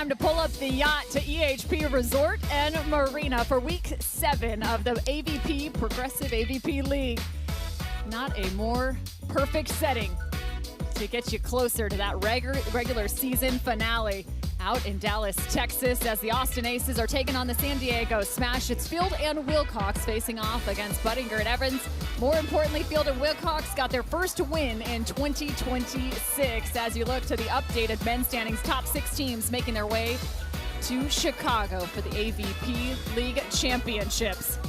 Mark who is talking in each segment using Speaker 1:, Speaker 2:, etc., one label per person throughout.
Speaker 1: time to pull up the yacht to EHP Resort and Marina for week 7 of the AVP Progressive AVP League. Not a more perfect setting to get you closer to that regular season finale out in Dallas, Texas, as the Austin Aces are taking on the San Diego Smash. It's Field and Wilcox facing off against Budinger and Evans. More importantly, Field and Wilcox got their first win in 2026 as you look to the updated men's standings. Top 6 teams making their way to Chicago for the AVP League Championships.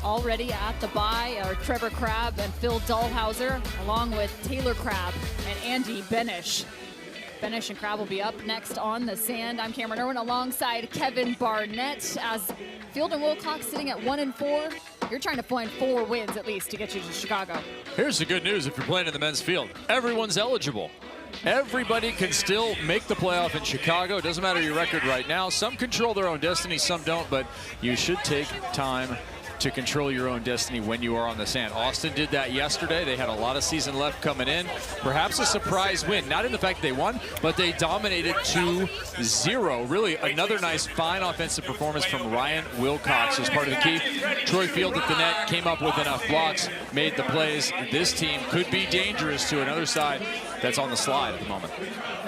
Speaker 1: Already at the bye are Trevor Crabb and Phil Dahlhauser, along with Taylor Crabb and Andy Benish. Benish and Crabb will be up next on the sand. I'm Cameron Irwin alongside Kevin Barnett as Field and Wilcox sitting at 1-4. You're trying to find 4 wins at least to get you to Chicago.
Speaker 2: Here's the good news if you're playing in the men's field. Everyone's eligible. Everybody can still make the playoff in Chicago. It doesn't matter your record right now. Some control their own destiny, some don't, but you should take time to control your own destiny when you are on the sand. Austin did that yesterday. They had a lot of season left coming in. Perhaps a surprise win, not in the fact they won, but they dominated 2-0. Really another nice, fine offensive performance from Ryan Wilcox as part of the key. Troy Field at the net came up with enough blocks, made the plays. This team could be dangerous to another side that's on the slide at the moment.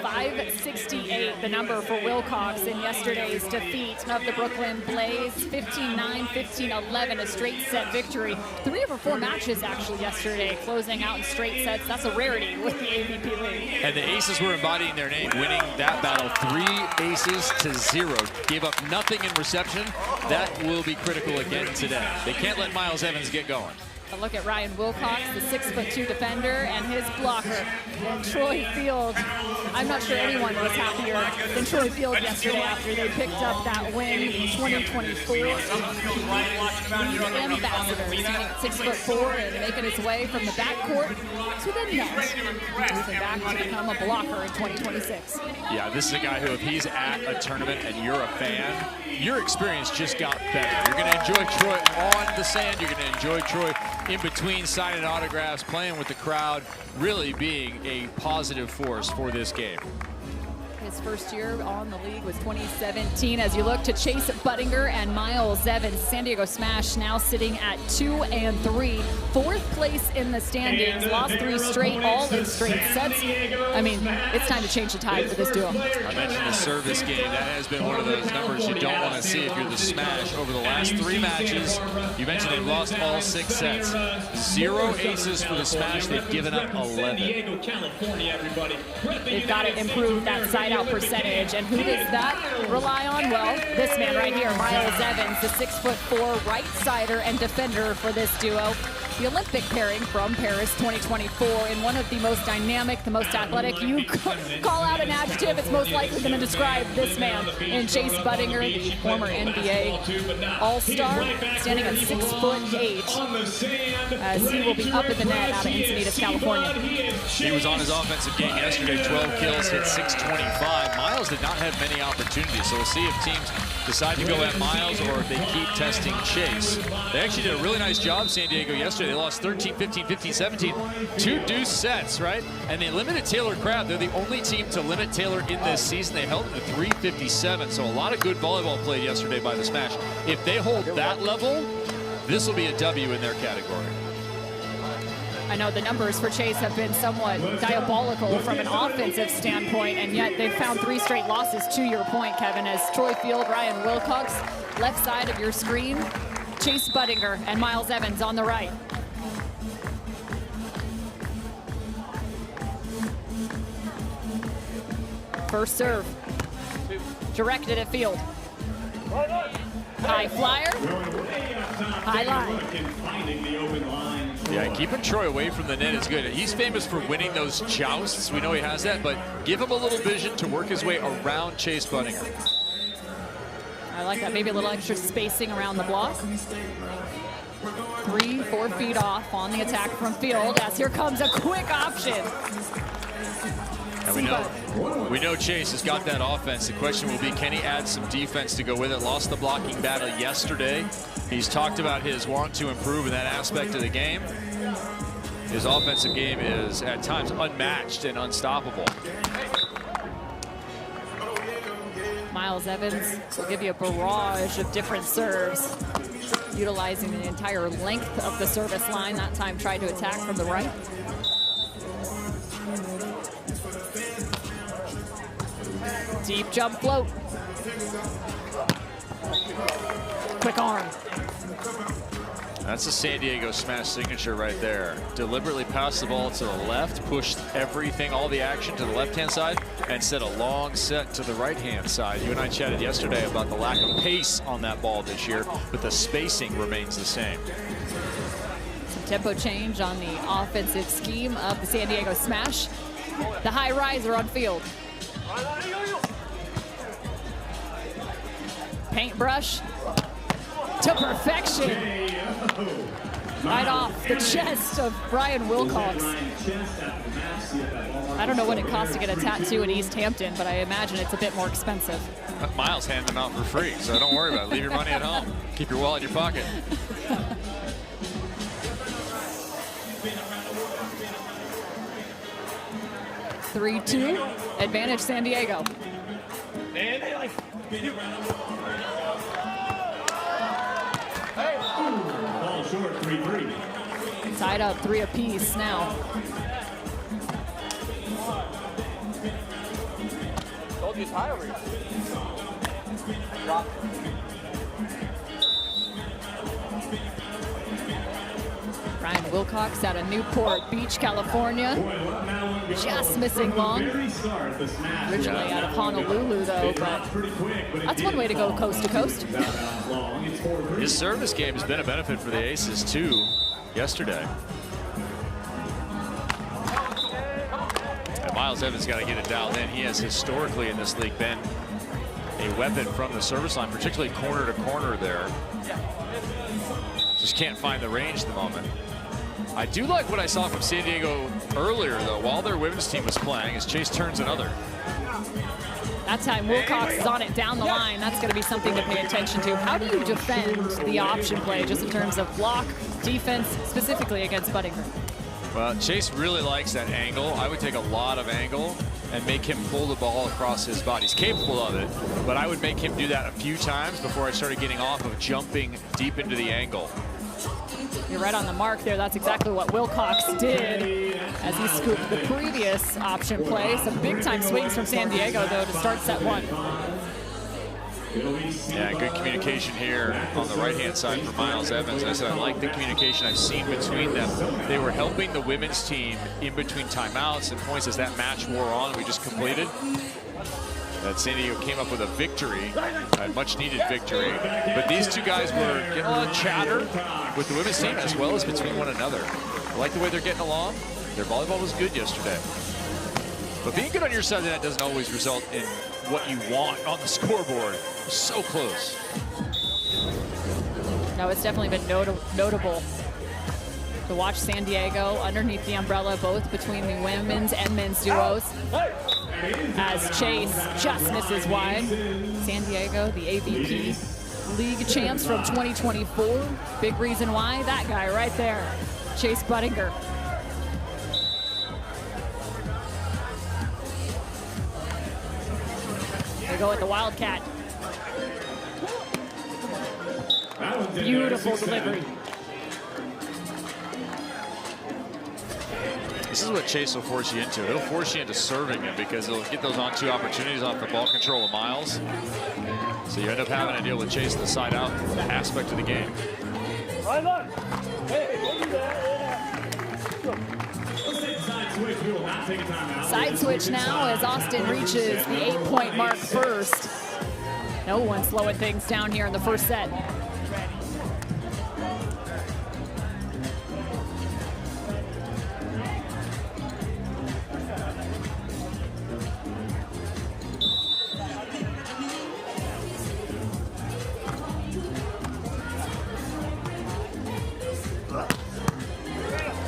Speaker 1: 568, the number for Wilcox in yesterday's defeat of the Brooklyn Blaze. 15-9, 15-11, a straight set victory. 3 over 4 matches actually yesterday, closing out in straight sets. That's a rarity with the AVP League.
Speaker 2: And the Aces were embodying their name, winning that battle 3 aces to 0. Gave up nothing in reception. That will be critical again today. They can't let Miles Evans get going.
Speaker 1: A look at Ryan Wilcox, the 6'2" defender, and his blocker. And Troy Field, I'm not sure anyone was happier than Troy Field yesterday after they picked up that win in 2024. Ambassadors, 6'4", and making his way from the backcourt to the net, moving back to become a blocker in 2026.
Speaker 2: Yeah, this is a guy who, if he's at a tournament and you're a fan, your experience just got better. You're going to enjoy Troy on the sand. You're going to enjoy Troy in between signing autographs, playing with the crowd, really being a positive force for this game.
Speaker 1: His first year on the league was 2017. As you look to Chase Budinger and Miles Evans, San Diego Smash now sitting at 2-3, 4th place in the standings. Lost 3 straight, all in straight sets. I mean, it's time to change the tide for this duo.
Speaker 2: I mentioned the service game. That has been one of those numbers you don't want to see if you're the Smash. Over the last 3 matches, you mentioned they've lost all 6 sets. 0 aces for the Smash. They've given up 11.
Speaker 1: They've got to improve that side-out percentage, and who does that rely on? Well, this man right here, Miles Evans, the 6'4" right-sider and defender for this duo. The Olympic pairing from Paris 2024 in one of the most dynamic, the most athletic. You call out an adjective, it's most likely going to describe this man in Chase Budinger, the former NBA All-Star, standing at 6'8", as he will be up in the net out of Encinitas, California.
Speaker 2: He was on his offensive game yesterday, 12 kills, hit 625. Miles did not have many opportunities, so we'll see if teams decide to go at Miles or if they keep testing Chase. They actually did a really nice job, San Diego, yesterday. They lost 13-15, 15-17, 2 deuce sets, right? And they limited Taylor Crabb. They're the only team to limit Taylor in this season. They held him to 357, so a lot of good volleyball played yesterday by the Smash. If they hold that level, this will be a W in their category.
Speaker 1: I know the numbers for Chase have been somewhat diabolical from an offensive standpoint, and yet they've found 3 straight losses, to your point, Kevin, as Troy Field, Ryan Wilcox, left side of your screen, Chase Budinger and Miles Evans on the right. First serve, directed at Field. High flyer, high line.
Speaker 2: Yeah, keeping Troy away from the net is good. He's famous for winning those jousts. We know he has that, but give him a little vision to work his way around Chase Budinger.
Speaker 1: I like that, maybe a little extra spacing around the block. 3-4 feet off on the attack from Field, as here comes a quick option.
Speaker 2: And we know Chase has got that offense. The question will be, can he add some defense to go with it? Lost the blocking battle yesterday. He's talked about his want to improve in that aspect of the game. His offensive game is at times unmatched and unstoppable.
Speaker 1: Miles Evans will give you a barrage of different serves, utilizing the entire length of the service line. That time tried to attack from the right. Deep jump float. Quick arm.
Speaker 2: That's a San Diego smash signature right there. Deliberately passed the ball to the left, pushed everything, all the action to the left-hand side, and set a long set to the right-hand side. You and I chatted yesterday about the lack of pace on that ball this year, but the spacing remains the same.
Speaker 1: Some tempo change on the offensive scheme of the San Diego smash. The high riser on field. Paintbrush to perfection. Right off the chest of Brian Wilcox. I don't know what it costs to get a tattoo in East Hampton, but I imagine it's a bit more expensive.
Speaker 2: Miles handing them out for free, so don't worry about it. Leave your money at home. Keep your wallet in your pocket.
Speaker 1: Three-two, advantage San Diego.
Speaker 3: Ball short, 3-3.
Speaker 1: Tied up 3 apiece now.
Speaker 4: Told you it's high over here.
Speaker 1: Brian Wilcox out of Newport Beach, California. Just missing long. Originally out of Honolulu, though, but that's one way to go coast to coast.
Speaker 2: His service game has been a benefit for the Aces, too, yesterday. And Miles Evans got to get it dialed in. He has historically in this league been a weapon from the service line, particularly corner to corner there. Just can't find the range at the moment. I do like what I saw from San Diego earlier, though, while their women's team was playing, as Chase turns another.
Speaker 1: That time Wilcox is on it down the line. That's going to be something to pay attention to. How do you defend the option play, just in terms of block, defense, specifically against Budinger?
Speaker 2: Well, Chase really likes that angle. I would take a lot of angle and make him pull the ball across his body. He's capable of it, but I would make him do that a few times before I started getting off of jumping deep into the angle.
Speaker 1: You're right on the mark there. That's exactly what Wilcox did as he scooped the previous option play. Some big-time swings from San Diego, though, to start set one.
Speaker 2: Yeah, good communication here on the right-hand side for Miles Evans. I said I like the communication I've seen between them. They were helping the women's team in between timeouts and points as that match wore on. We just completed. That San Diego came up with a victory, a much-needed victory. But these two guys were getting a lot of chatter with the women's team as well as between one another. I like the way they're getting along. Their volleyball was good yesterday. But being good on your side of the net doesn't always result in what you want on the scoreboard. So close.
Speaker 1: No, it's definitely been notable to watch San Diego underneath the umbrella, both between the women's and men's duos. As Chase just misses wide. San Diego, the AVP League champs from 2024. Big reason why, that guy right there, Chase Budinger. They go with the Wildcat. Beautiful delivery.
Speaker 2: This is what Chase will force you into. It'll force you into serving him because it'll get those on-2 opportunities off the ball control of Miles. So you end up having to deal with Chase the side-out aspect of the game.
Speaker 1: Side switch now as Austin reaches the 8-point mark first. No one slowing things down here in the first set.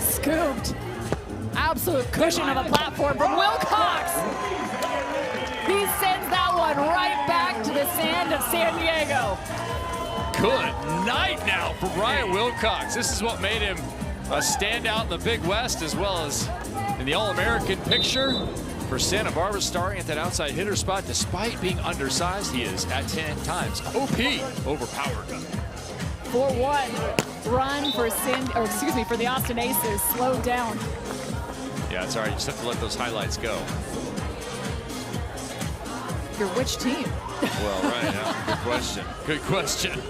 Speaker 1: Scooped. Absolute cushion of a platform from Wilcox. He sends that one right back to the sand of San Diego.
Speaker 2: Good night now for Brian Wilcox. This is what made him a standout in the Big West as well as in the All-American picture. For Santa Barbara, starting at that outside hitter spot, despite being undersized, he is at 10 times. OP, overpowered.
Speaker 1: 4-1 run for for the Austin Aces, slowed down.
Speaker 2: Yeah, it's all right. You just have to let those highlights go.
Speaker 1: You're which team?
Speaker 2: Well, right, yeah. Good question. Good question.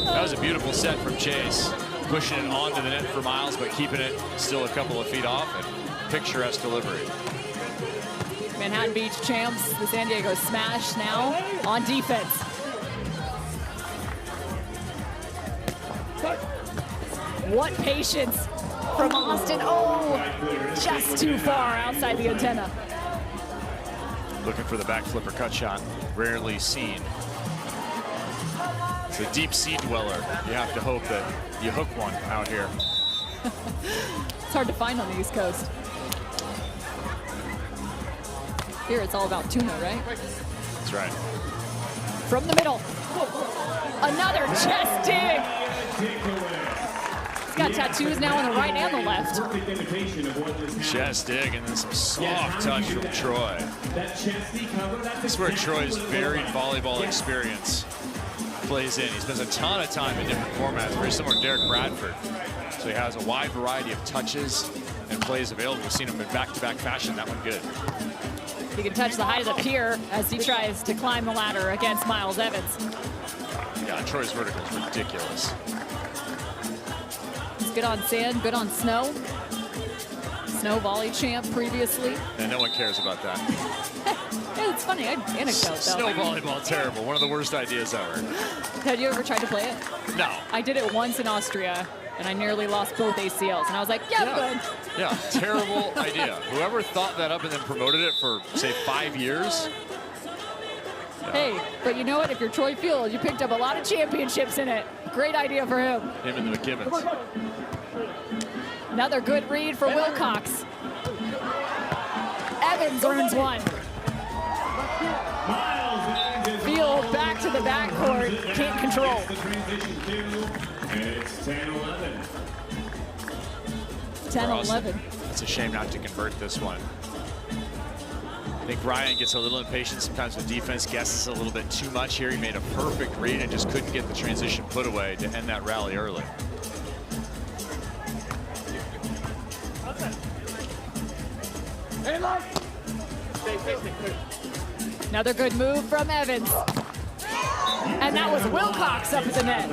Speaker 2: That was a beautiful set from Chase. Pushing it onto the net for Miles, but keeping it still a couple of feet off, and picturesque delivery.
Speaker 1: Manhattan Beach champs, the San Diego Smash now on defense. What patience from Austin. Oh, just too far outside the antenna.
Speaker 2: Looking for the back flipper cut shot, rarely seen. It's a deep sea dweller. You have to hope that you hook one out here.
Speaker 1: It's hard to find on the East Coast. Here it's all about tuna, right?
Speaker 2: That's right.
Speaker 1: From the middle. Another chest dig. He's got tattoos now on the right and the left.
Speaker 2: Chest dig, and then some soft touch from Troy. This is where Troy's varied volleyball experience plays in. He spends a ton of time in different formats, very similar to Derek Bradford. So he has a wide variety of touches and plays available. We've seen him in back-to-back fashion. That one good.
Speaker 1: He can touch the height of the pier as he tries to climb the ladder against Miles Evans.
Speaker 2: Yeah, Troy's vertical is ridiculous.
Speaker 1: He's good on sand, good on snow. Snow volley champ previously.
Speaker 2: And no one cares about that.
Speaker 1: Yeah, it's funny, anecdote though.
Speaker 2: Snow volleyball, terrible. One of the worst ideas ever.
Speaker 1: Had you ever tried to play it?
Speaker 2: No.
Speaker 1: I did it once in Austria, and I nearly lost both ACLs. And I was like, yeah, good.
Speaker 2: Yeah, terrible idea. Whoever thought that up and then promoted it for, say, 5 years.
Speaker 1: Hey, but you know what? If you're Troy Field, you picked up a lot of championships in it. Great idea for him.
Speaker 2: Him and the McKibbins.
Speaker 1: Another good read for Wilcox. Evans earns one. Field back to the backcourt, can't control.
Speaker 3: And it's 10-11.
Speaker 1: 10-11.
Speaker 2: It's a shame not to convert this one. I think Ryan gets a little impatient sometimes with defense, guesses a little bit too much here. He made a perfect read and just couldn't get the transition put away to end that rally early.
Speaker 1: Another good move from Evans. And that was Wilcox up at the net.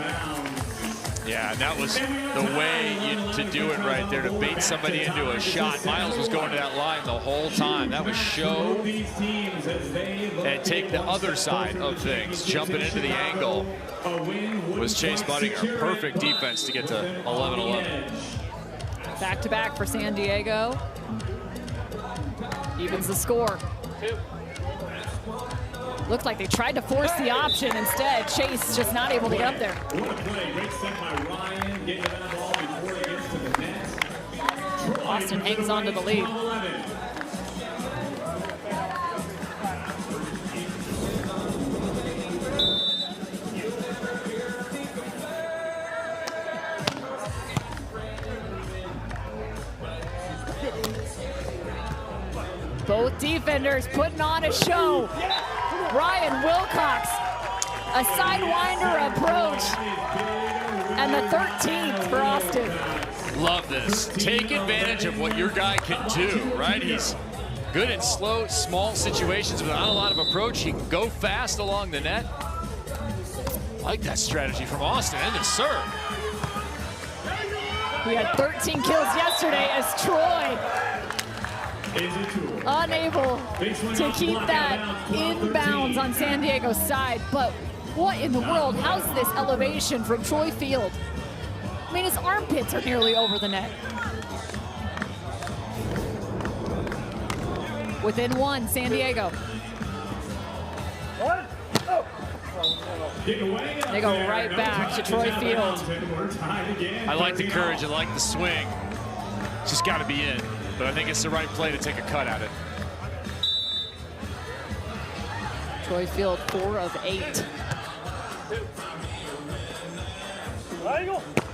Speaker 2: Yeah, and that was the way to do it right there, to bait somebody into a shot. Miles was going to that line the whole time. That was show and take the other side of things. Jumping into the angle was Chase Budinger. Perfect defense to get to 11-11.
Speaker 1: Back-to-back for San Diego. Evens the score. Looks like they tried to force the option. Instead, Chase just not able to get up there.
Speaker 3: What a play. Great set by Ryan. Getting that ball before it gets to the net.
Speaker 1: Austin hangs on to the lead. Both defenders putting on a show. Ryan Wilcox, a sidewinder approach, and the 13th for Austin.
Speaker 2: Love this. Take advantage of what your guy can do, right? He's good in slow, small situations without a lot of approach. He can go fast along the net. I like that strategy from Austin. And the serve.
Speaker 1: He had 13 kills yesterday as Troy unable to keep that in bounds on San Diego's side. But what in the world? How's this elevation from Troy Field? I mean, his armpits are nearly over the net. Within one, San Diego. They go right back to Troy Field.
Speaker 2: I like the courage, I like the swing. Just got to be in. But I think it's the right play to take a cut at it.
Speaker 1: Troy Field, 4 of 8.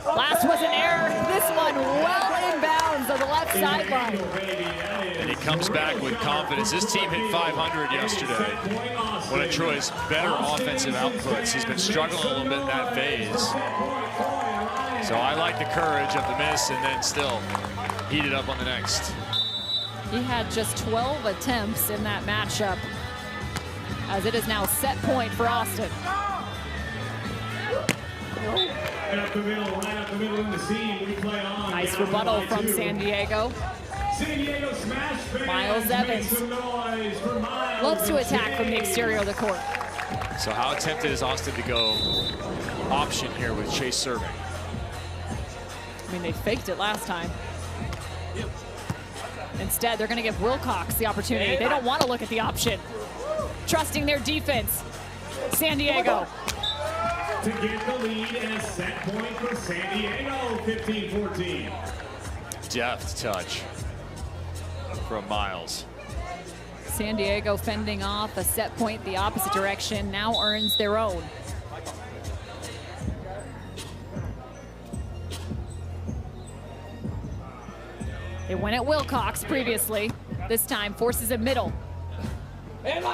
Speaker 1: Last was an error. This one well in bounds on the left sideline.
Speaker 2: And he comes back with confidence. This team hit 500 yesterday. One of Troy's better offensive outputs. He's been struggling a little bit in that phase. So I like the courage of the miss and then still heat it up on the next.
Speaker 1: He had just 12 attempts in that matchup, as it is now set point for Austin.
Speaker 3: Right up the middle in the seam. We play on.
Speaker 1: Nice rebuttal from San Diego.
Speaker 3: San Diego smash fans.
Speaker 1: Miles Evans
Speaker 3: Make some noise for Miles.
Speaker 1: loves to attack from the exterior of the court.
Speaker 2: So how tempted is Austin to go option here with Chase serving?
Speaker 1: I mean, they faked it last time. Instead, they're going to give Wilcox the opportunity. They don't want to look at the option. Trusting their defense. San Diego.
Speaker 3: To get the lead and a set point for San Diego, 15-14.
Speaker 2: Deft touch from Miles.
Speaker 1: San Diego fending off a set point the opposite direction, now earns their own. They went at Wilcox previously. This time forces a middle. And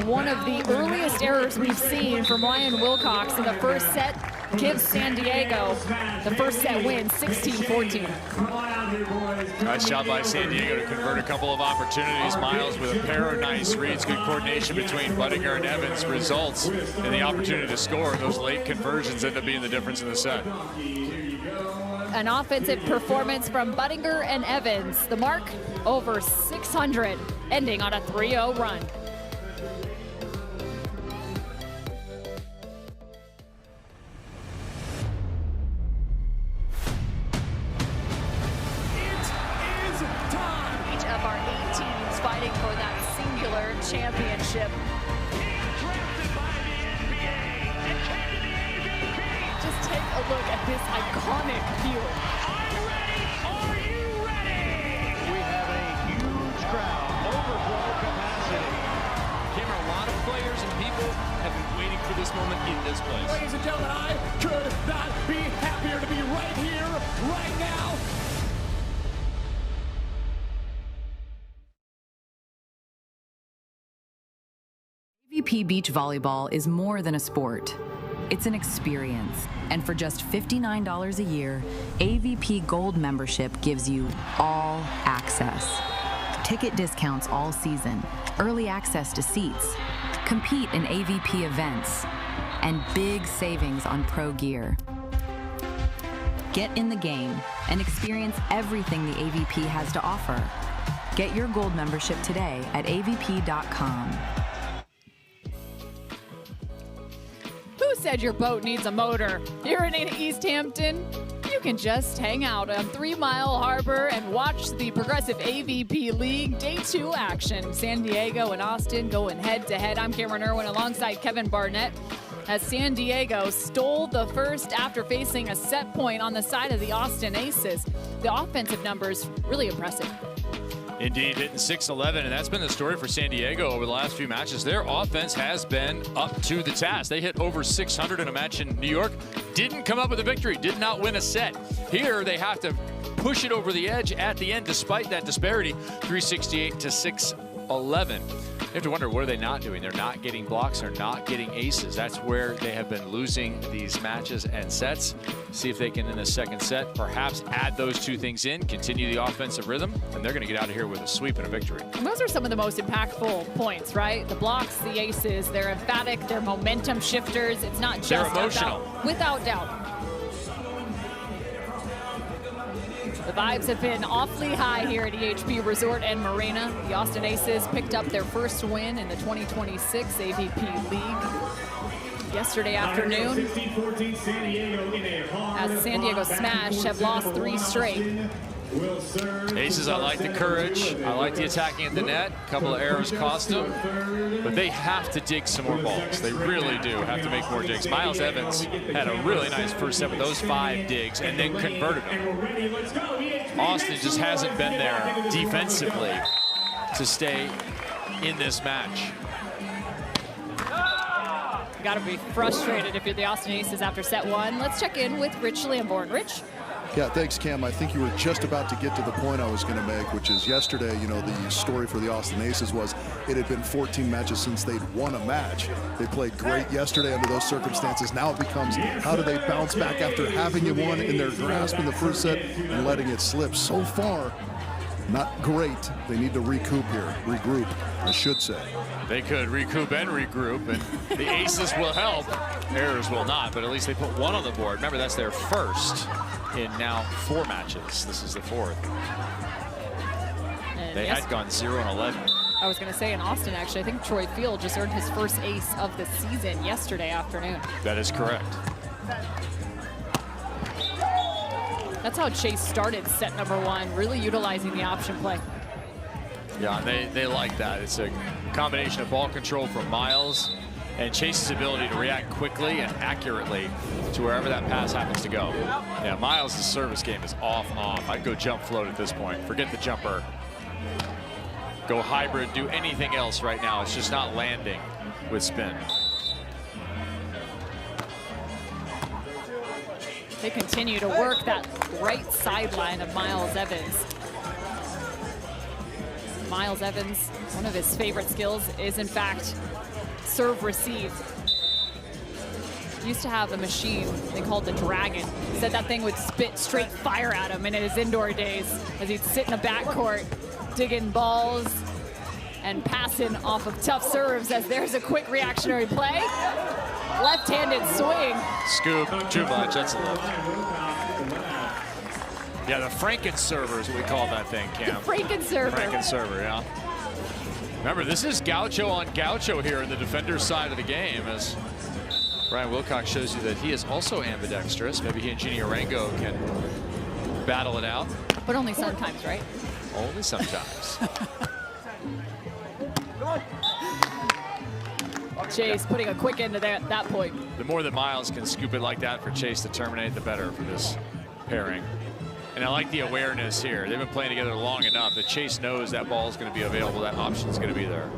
Speaker 1: one of the earliest errors we've seen from Ryan Wilcox in the first set gives San Diego the first set win, 16-14.
Speaker 2: Nice job by San Diego to convert a couple of opportunities. Miles with a pair of nice reads, good coordination between Budinger and Evans results in the opportunity to score. Those late conversions end up being the difference in the set.
Speaker 1: An offensive performance from Budinger and Evans. The mark over 600, ending on a 3-0 run. Each of our 8 teams fighting for that singular championship. Just take a look at this iconic field.
Speaker 5: Are you ready? We have a huge crowd, overflow capacity. Cameron, a lot of players and people have been waiting for this moment in this place.
Speaker 6: Ladies and gentlemen, I could not be happier to be right here, right now.
Speaker 7: AVP Beach Volleyball is more than a sport. It's an experience, and for just $59 a year, AVP Gold membership gives you all access. Ticket discounts all season, early access to seats, compete in AVP events, and big savings on pro gear. Get in the game and experience everything the AVP has to offer. Get your Gold membership today at avp.com.
Speaker 1: Who said your boat needs a motor? Here in East Hampton, you can just hang out on 3 Mile Harbor and watch the progressive AVP League Day 2 action. San Diego and Austin going head-to-head. I'm Cameron Irwin alongside Kevin Barnett as San Diego stole the first after facing a set point on the side of the Austin Aces. The offensive numbers really impressive.
Speaker 2: Indeed, hitting 6-11, and that's been the story for San Diego over the last few matches. Their offense has been up to the task. They hit over 600 in a match in New York, didn't come up with a victory, did not win a set. Here, they have to push it over the edge at the end despite that disparity, 368 to 611. You have to wonder, what are they not doing? They're not getting blocks, they're not getting aces. That's where they have been losing these matches and sets. See if they can, in the second set, perhaps add those two things in, continue the offensive rhythm, and they're going to get out of here with a sweep and a victory.
Speaker 1: And those are some of the most impactful points, right? The blocks, the aces, they're emphatic, they're momentum shifters. It's not just
Speaker 2: they're emotional.
Speaker 1: Without doubt. The vibes have been awfully high here at EHP Resort and Marina. The Austin Aces picked up their first win in the 2026 AVP League yesterday afternoon, as San Diego Smash have lost 3 straight.
Speaker 2: Aces, I like the courage. I like the attacking at the net. A couple of errors cost them. But they have to dig some more balls. They really do have to make more digs. Miles Evans had a really nice first set with those 5 digs and then converted them. Austin just hasn't been there defensively to stay in this match.
Speaker 1: Got to be frustrated if you're the Austin Aces after set 1. Let's check in with Rich Lamborn. Rich?
Speaker 8: Yeah, thanks, Cam. I think you were just about to get to the point I was going to make, which is yesterday, you know, the story for the Austin Aces was it had been 14 matches since they'd won a match. They played great yesterday under those circumstances. Now it becomes how do they bounce back after having it won in their grasp in the first set and letting it slip. So far, not great. They need to recoup here, regroup, I should say.
Speaker 2: They could recoup and regroup, and the aces will help. Errors will not, but at least they put one on the board. Remember, that's their first in now 4 matches. This is the 4th.
Speaker 1: And
Speaker 2: they had gone 0-11.
Speaker 1: I was going to say in Austin, actually, I think Troy Field just earned his first ace of the season yesterday afternoon.
Speaker 2: That is correct.
Speaker 1: That's how Chase started set number 1, really utilizing the option play.
Speaker 2: Yeah, they like that. It's a combination of ball control from Miles and Chase's ability to react quickly and accurately to wherever that pass happens to go. Yeah, Miles' service game is off. I'd go jump float at this point. Forget the jumper. Go hybrid, do anything else right now. It's just not landing with spin.
Speaker 1: They continue to work that right sideline of Miles Evans. Miles Evans, one of his favorite skills is, in fact, serve receive. Used to have a machine they called the Dragon. He said that thing would spit straight fire at him in his indoor days as he'd sit in the backcourt digging balls and passing off of tough serves. As there's a quick reactionary play. Left-handed swing.
Speaker 2: Scoop, too much, that's a lift. Yeah, the Franken-server is what we call that thing, Cam.
Speaker 1: Franken-server.
Speaker 2: Franken-server, yeah. Remember, this is gaucho on gaucho here in the defender's side of the game, as Brian Wilcox shows you that he is also ambidextrous. Maybe he and Ginny Orengo can battle it out.
Speaker 1: But only sometimes, right?
Speaker 2: Only sometimes.
Speaker 1: Chase putting a quick end to that point.
Speaker 2: The more that Miles can scoop it like that for Chase to terminate, the better for this pairing. And I like the awareness here. They've been playing together long enough that Chase knows that ball is going to be available, that option is going to be there.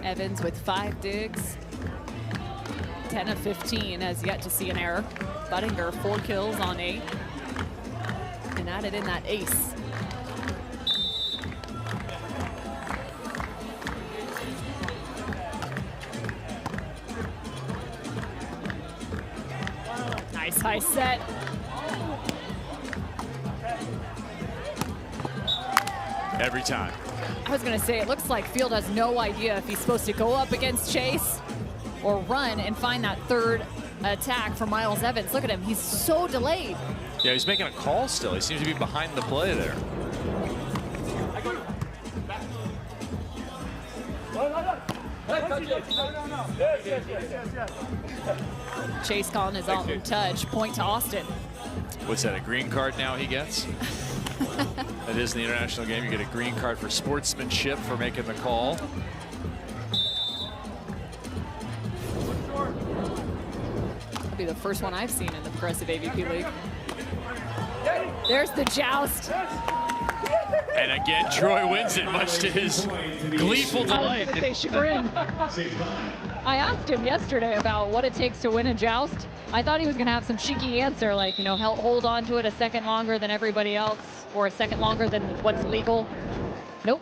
Speaker 1: Evans with 5 digs. 10 of 15 has yet to see an error. Budinger 4 kills on 8. And added in that ace. Nice high set.
Speaker 2: Every time.
Speaker 1: I was going to say, it looks like Field has no idea if he's supposed to go up against Chase or run and find that third attack for Miles Evans. Look at him. He's so delayed.
Speaker 2: Yeah, he's making a call still. He seems to be behind the play there.
Speaker 1: Chase calling his own touch. Point to Austin.
Speaker 2: What's that, a green card now he gets? That is in the international game. You get a green card for sportsmanship for making the call.
Speaker 1: That'll be the first one I've seen in the Progressive AVP League. There's the joust.
Speaker 2: And again, Troy wins it, much to his gleeful delight.
Speaker 1: I asked him yesterday about what it takes to win a joust. I thought he was going to have some cheeky answer, like, you know, hold on to it a second longer than everybody else, or a second longer than what's legal. Nope.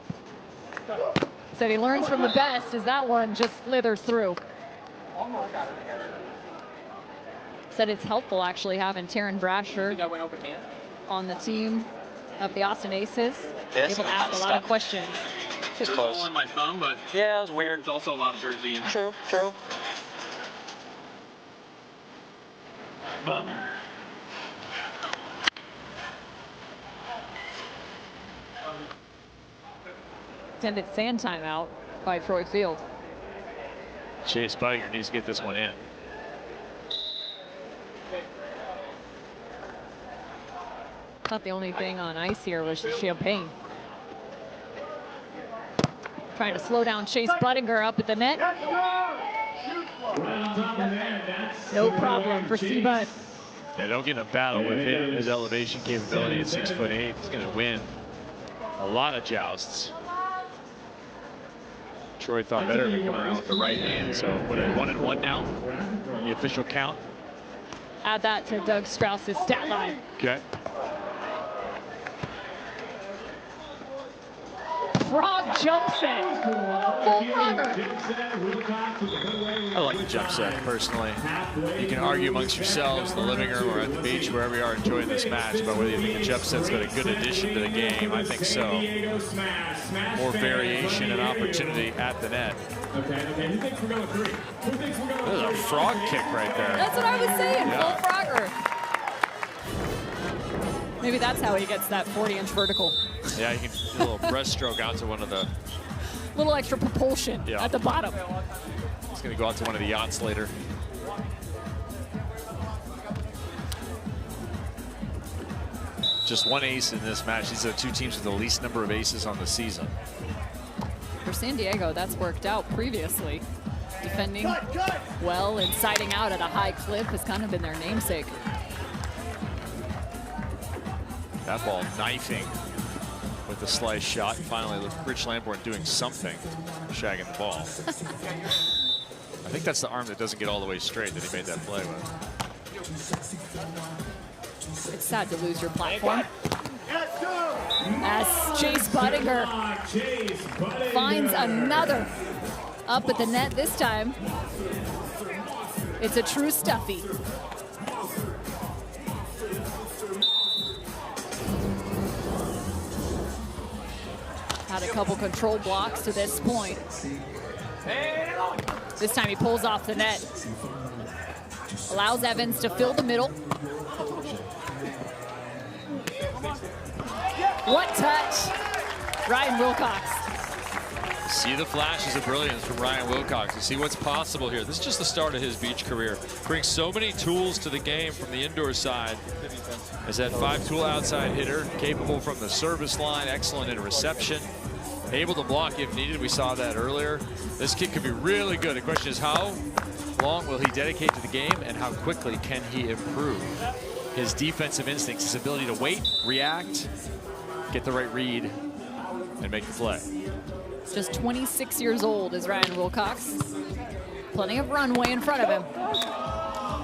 Speaker 1: Said he learns from the best as that one just slithers through. Said it's helpful, actually, having Taryn Brasher on the team of the Austin Aces. Able to ask a lot of questions.
Speaker 4: It's close. On my phone, but yeah, it was weird. It's also a lot of jersey. True, true. Bummer.
Speaker 1: Intended sand timeout by Troy Field.
Speaker 2: Chase Budinger needs to get this one in.
Speaker 1: Thought the only thing on ice here was champagne. Trying to slow down Chase Budinger up at the net. No problem for C-Bud.
Speaker 2: Yeah, don't get in a battle with him. His elevation capability at 6'8". He's going to win a lot of jousts. Troy thought better to come around with the right hand. So what, 1-1 now? The official count.
Speaker 1: Add that to Doug Strauss's stat line.
Speaker 2: Okay.
Speaker 1: Frog jump set. Full frogger.
Speaker 2: I like the jump set, personally. You can argue amongst yourselves in the living room or at the beach, wherever you are enjoying this match, about whether you think the jump set's been a good addition to the game. I think so. More variation and opportunity at the net. There's a frog kick right there.
Speaker 1: That's what I was saying,
Speaker 2: Yeah.
Speaker 1: full frogger. Maybe that's how he gets that 40-inch vertical.
Speaker 2: Yeah, you can do a little breaststroke out to one of the...
Speaker 1: Little extra propulsion at the bottom.
Speaker 2: He's going to go out to one of the yachts later. Just one ace in this match. These are the two teams with the least number of aces on the season.
Speaker 1: For San Diego, that's worked out previously. Defending well and siding out at a high clip has kind of been their namesake.
Speaker 2: That ball knifing with the slice shot. Finally, Rich Lamborn doing something, shagging the ball. I think that's the arm that doesn't get all the way straight that he made that play with.
Speaker 1: It's sad to lose your platform. As Chase Budinger finds another up at the net this time. It's a true stuffy. Had a couple control blocks to this point. This time he pulls off the net. Allows Evans to fill the middle. What touch? Ryan Wilcox.
Speaker 2: See the flashes of brilliance from Ryan Wilcox. You see what's possible here. This is just the start of his beach career. Brings so many tools to the game from the indoor side. As that 5-tool outside hitter, capable from the service line, excellent in reception, able to block if needed. We saw that earlier. This kid could be really good. The question is, how long will he dedicate to the game and how quickly can he improve his defensive instincts, his ability to wait, react, get the right read, and make the play.
Speaker 1: Just 26 years old is Ryan Wilcox. Plenty of runway in front of him.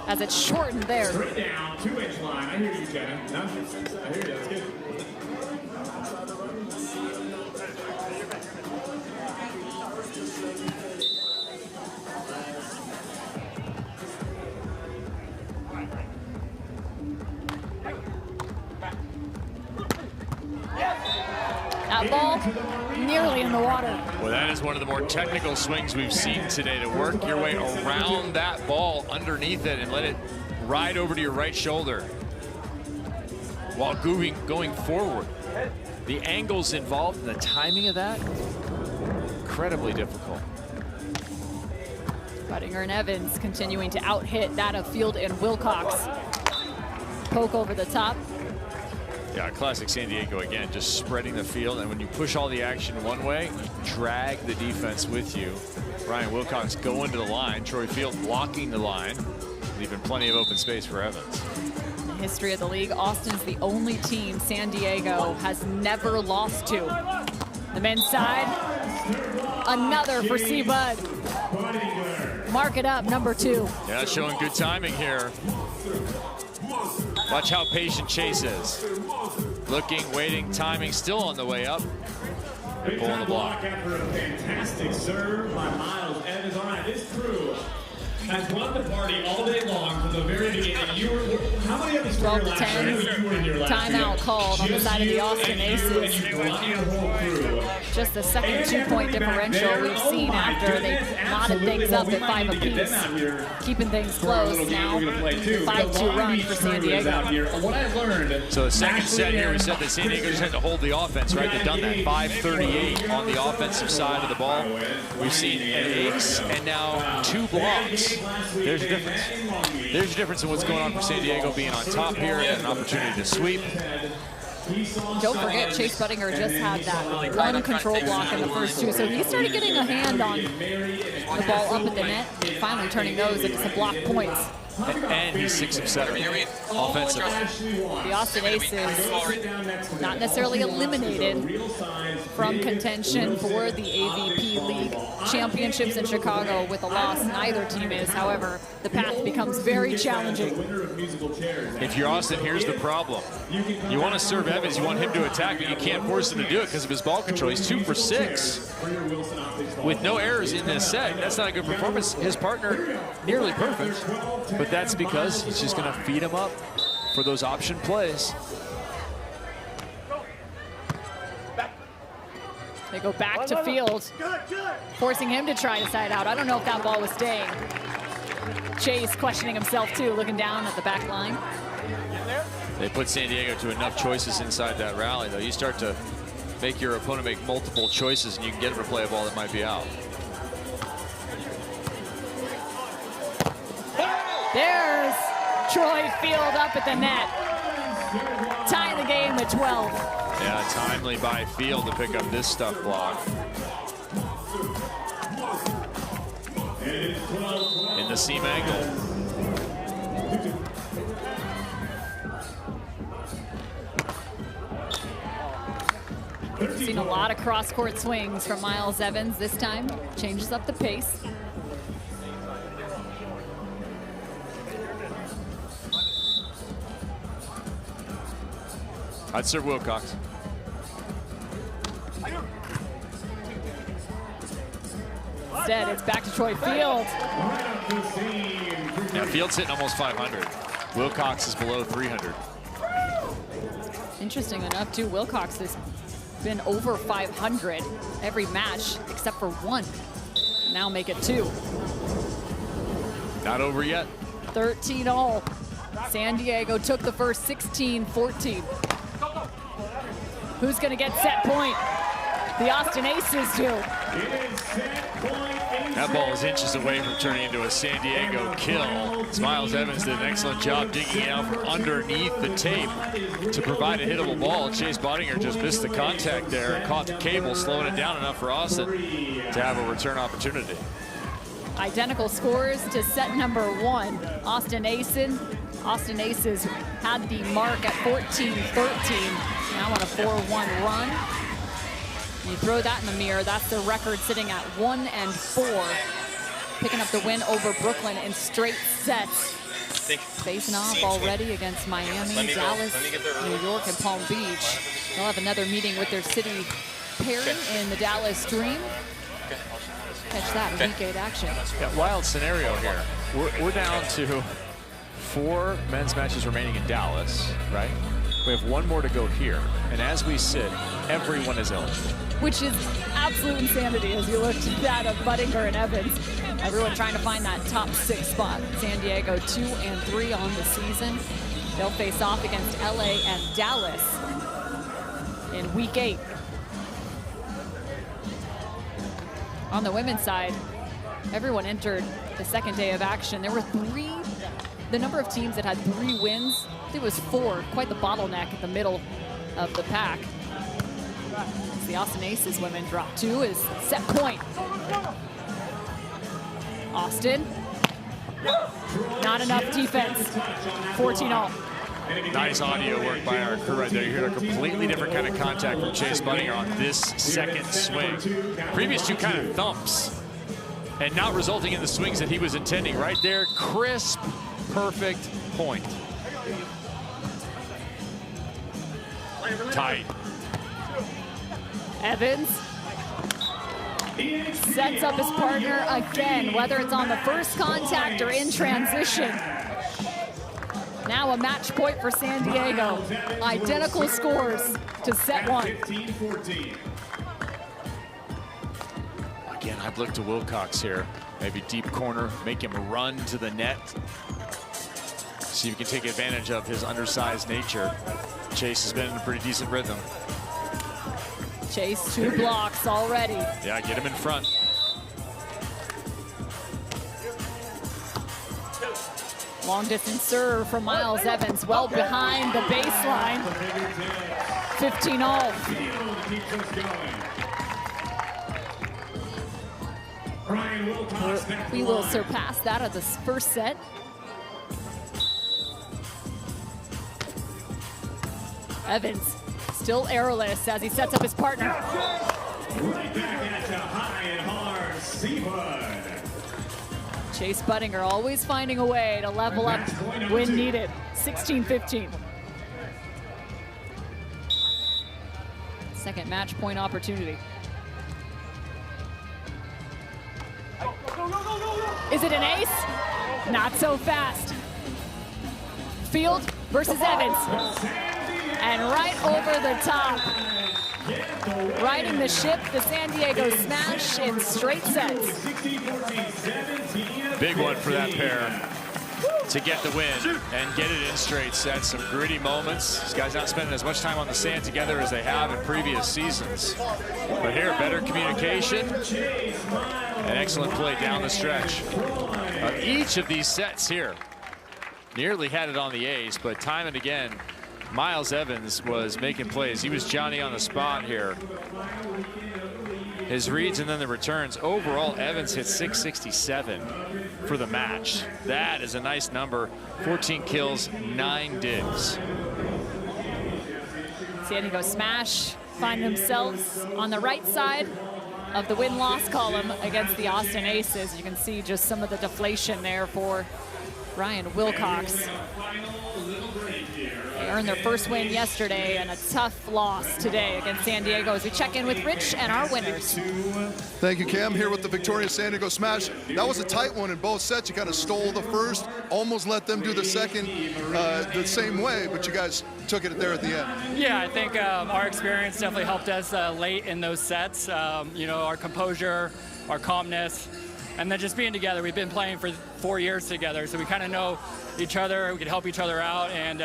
Speaker 1: As it's shortened there.
Speaker 3: Straight down, 2-inch line. I hear you, Kevin. No, I hear you. That's good.
Speaker 1: That ball nearly in the water.
Speaker 2: Well, that is one of the more technical swings we've seen today, to work your way around that ball underneath it and let it ride over to your right shoulder while going forward. The angles involved and the timing of that, incredibly difficult.
Speaker 1: Budinger and Evans continuing to out-hit that of Field and Wilcox. Poke over the top.
Speaker 2: Yeah, classic San Diego again, just spreading the field, and when you push all the action one way, you drag the defense with you. Ryan Wilcox going to the line, Troy Field blocking the line, leaving plenty of open space for Evans.
Speaker 1: In the history of the league, Austin's the only team San Diego has never lost to. The men's side, another for C-Bud. Mark it up, number 2.
Speaker 2: Yeah, showing good timing here. Watch how patient Chase is. Looking, waiting, timing, still on the way up. And pulling the block.
Speaker 3: After a fantastic serve by Miles Evans. All right, this crew has won the party all day long from the very beginning. You were, how many of us were
Speaker 1: 12 to
Speaker 3: last year?
Speaker 1: 10.
Speaker 3: I know you were in your last
Speaker 1: Timeout
Speaker 3: year.
Speaker 1: called on the side of the Austin Aces. Just the second 2-point differential we've seen after they knotted things up at 5 apiece. Keeping things close now. 5-2 run for San Diego.
Speaker 3: What I learned.
Speaker 2: So the second set here, we said that San Diego just had to hold the offense, right? They've done that. 5:38 on the offensive side of the ball. We've seen an ace and now 2 blocks. There's a difference. There's a difference in what's going on for San Diego being on top here and an opportunity to sweep.
Speaker 1: Don't forget, Chase Budinger just had that one control block in the first 2, so he started getting a hand on the ball up at the net, and finally turning those into some block points.
Speaker 2: And he's 6 of 7 offensively.
Speaker 1: The Austin Aces not necessarily eliminated from contention for the AVP League championships in Chicago with a loss. Neither team is. However, the path becomes very challenging.
Speaker 2: If you're Austin, here's the problem. You want to serve Evans, you want him to attack, but you can't force him to do it because of his ball control. He's 2 for 6 with no errors in this set. That's not a good performance. His partner, nearly perfect, but that's because he's just going to feed him up for those option plays.
Speaker 1: They go back to Field, forcing him to try to side out. I don't know if that ball was staying. Chase questioning himself too, looking down at the back line.
Speaker 2: They put San Diego to enough choices inside that rally, though. You start to make your opponent make multiple choices, and you can get him to play a ball that might be out.
Speaker 1: There's Troy Field up at the net. Tying the game at 12.
Speaker 2: Yeah, timely by Field to pick up this stuff block. In the seam angle.
Speaker 1: Seen a lot of cross-court swings from Miles Evans this time. Changes up the pace.
Speaker 2: I'd serve Wilcox.
Speaker 1: Instead, it's back to Troy Field.
Speaker 2: Yeah, Field's hitting almost 500. Wilcox is below 300.
Speaker 1: Interesting enough, too, Wilcox has been over 500 every match except for 1. Now make it 2.
Speaker 2: Not over yet.
Speaker 1: 13-all. San Diego took the first 16-14. Who's going to get set point? The Austin Aces do.
Speaker 2: That ball is inches away from turning into a San Diego kill. Miles Evans did an excellent job digging out from underneath the tape to provide a hittable ball. Chase Budinger just missed the contact there and caught the cable, slowing it down enough for Austin to have a return opportunity.
Speaker 1: Identical scores to set number 1. Austin Aces had the mark at 14-13. Now on a 4-1 run. You throw that in the mirror, that's the record sitting at 1-4. Picking up the win over Brooklyn in straight sets. Facing off already against Miami, Dallas, New York, and Palm Beach. They'll have another meeting with their city pairing in the Dallas Dream. Catch that in week 8 action.
Speaker 2: Yeah, wild scenario here. We're down to 4 men's matches remaining in Dallas, right? We have 1 more to go here. And as we sit, everyone is eligible.
Speaker 1: Which is absolute insanity as you look to that of Budinger and Evans. Everyone trying to find that top 6 spot. San Diego 2-3 on the season. They'll face off against LA and Dallas in week 8. On the women's side, everyone entered the second day of action. There were 3, the number of teams that had 3 wins, I think it was 4, quite the bottleneck at the middle of the pack. As the Austin Aces women drop 2 is set point. Austin, not enough defense, 14-all.
Speaker 2: Nice audio work by our crew right there. You hear a completely different kind of contact from Chase Budinger on this second swing. Previous 2 kind of thumps and not resulting in the swings that he was intending. Right there, crisp, perfect point. Tight.
Speaker 1: Evans sets up his partner again, whether it's on the first contact or in transition. Now a match point for San Diego. Identical scores to set 1.
Speaker 2: Again, I'd look to Wilcox here. Maybe deep corner, make him run to the net. See if he can take advantage of his undersized nature. Chase has been in a pretty decent rhythm.
Speaker 1: Chase 2 blocks already.
Speaker 2: Yeah, get him in front.
Speaker 1: Long distance serve from Miles Evans, well behind the baseline. 15-all. We will surpass that of the first set. Evans still errorless as he sets up his partner.
Speaker 3: Right back at you, high and hard, Seabud.
Speaker 1: Chase Budinger always finding a way to level up when needed. 16-15. Second match point opportunity. Is it an ace? Not so fast. Field versus Evans. And right over the top. Riding the ship, the San Diego Smash in straight sets.
Speaker 2: Big one for that pair to get the win and get it in straight sets. Some gritty moments. These guys not spending as much time on the sand together as they have in previous seasons. But here, better communication and excellent play down the stretch. Each of these sets here nearly had it on the ace, but time and again, Miles Evans was making plays. He was Johnny on the spot here. His reads and then the returns. Overall, Evans hit 667 for the match. That is a nice number. 14 kills, 9 digs.
Speaker 1: San Diego Smash find themselves on the right side of the win-loss column against the Austin Aces. You can see just some of the deflation there for Ryan Wilcox. They earned their first win yesterday and a tough loss today against San Diego as we check in with Rich and our winners.
Speaker 8: Thank you, Cam. Here with the victorious San Diego Smash. That was a tight one in both sets. You kind of stole the first, almost let them do the second the same way, but you guys took it there at the end.
Speaker 9: Yeah, I think our experience definitely helped us late in those sets. You know, our composure, our calmness, and then just being together. We've been playing for 4 years together, so we kind of know each other. We could help each other out, and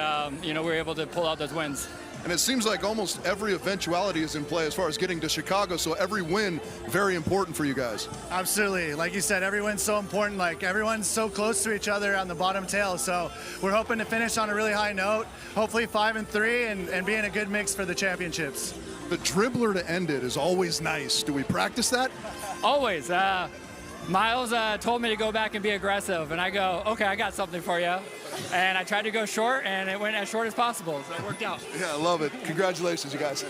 Speaker 9: you know, we were able to pull out those wins.
Speaker 8: And it seems like almost every eventuality is in play as far as getting to Chicago, so every win very important for you guys.
Speaker 10: Absolutely. Like you said, every win's so important. Like, everyone's so close to each other on the bottom tail, so we're hoping to finish on a really high note, hopefully 5-3, and be in a good mix for the championships.
Speaker 8: The dribbler to end it is always nice. Do we practice that?
Speaker 9: Always. Miles told me to go back and be aggressive, and I go, okay, I got something for you. And I tried to go short, and it went as short as possible, so it worked out.
Speaker 8: Yeah, I love it. Congratulations, you guys.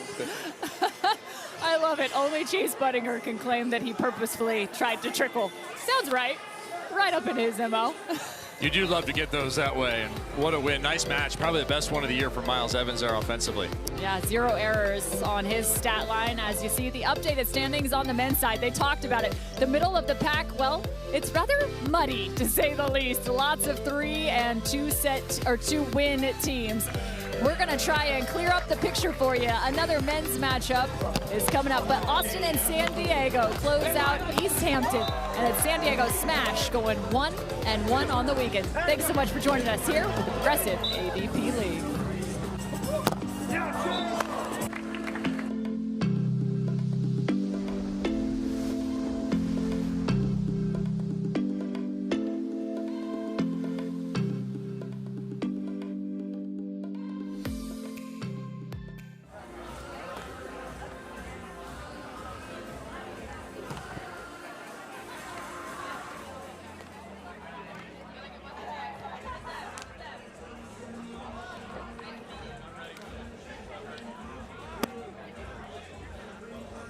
Speaker 1: I love it. Only Chase Budinger can claim that he purposefully tried to trickle. Sounds right. Right up in his MO.
Speaker 2: You do love to get those that way, and what a win. Nice match. Probably the best one of the year for Miles Evans there offensively.
Speaker 1: Yeah, 0 errors on his stat line. As you see, the updated standings on the men's side, they talked about it. The middle of the pack, well, it's rather muddy, to say the least. Lots of 3 and 2 win teams. We're going to try and clear up the picture for you. Another men's matchup is coming up, but Austin and San Diego close out East Hampton, and it's San Diego Smash going 1-1 on the weekend. Thanks so much for joining us here with the Progressive AVP League.